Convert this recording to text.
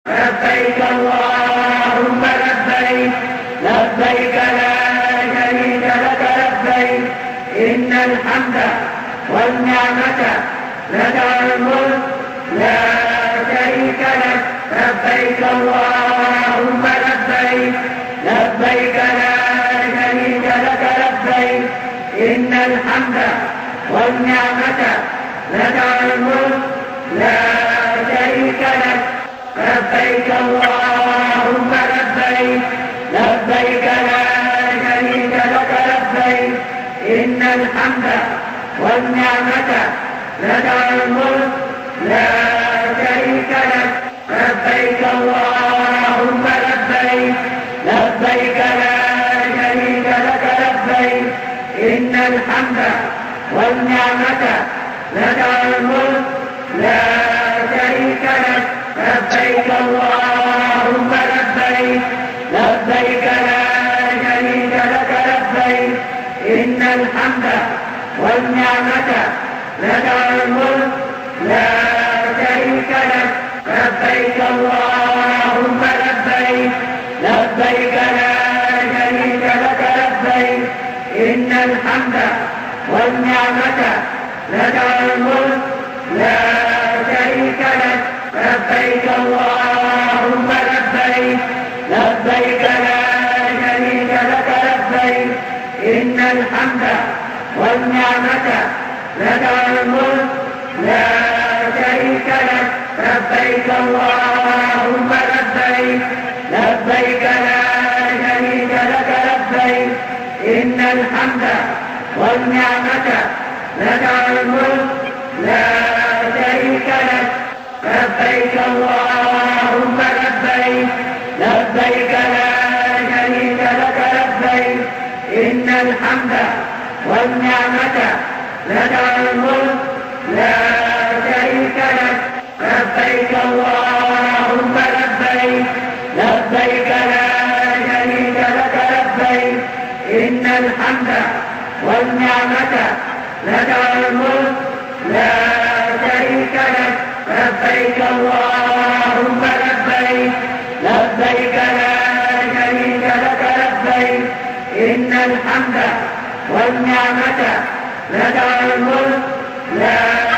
لبيك اللهم لبيك لبيك لا شريك لك لبيك إن الحمد والنعمة لك الملك لا شريك لك لبيك اللهم لبيك لبيك لا شريك لك لبيك إن الحمد والنعمة لك الملك لا شريك لك لبيك اللهم لبيك لبيك لا شريك لك لبيك إن الحمد والنعمة لك الملك لا شريك لك لبيك اللهم لبيك لبيك لا شريك لك لبيك إن الحمد والنعمة لك الملك لا شريك لك لبيك اللهم لبيك لبيك لا شريك لك لبيك إن الحمد والنعمة لك الملك لا شريك لك لبيك اللهم لبيك لبيك لا شريك لك لبيك إن الحمد والنعمة لك الملك لا شريك لك لبيك اللهم لبيك لبيك لا شريك لك لبيك إن الحمد والنعمة لك الملك لا شريك لك لبيك اللهم لبيك لبيك لا شريك لك لبيك إن الحمد والنعمة لك الملك لا شريك لك لبيك اللهم لبيك لبيك لا شريك لك لبيك إن الحمد والنعمة لك الملك لا شريك لك لبيك اللهم لبيك لبيك لا شريك لك لبيك إن الحمد والنعمة لك الملك لا شريك لك لبيك اللهم لبيك لبيك لا شريك لك لبيك إن الحمد والنعمة لك الملك لا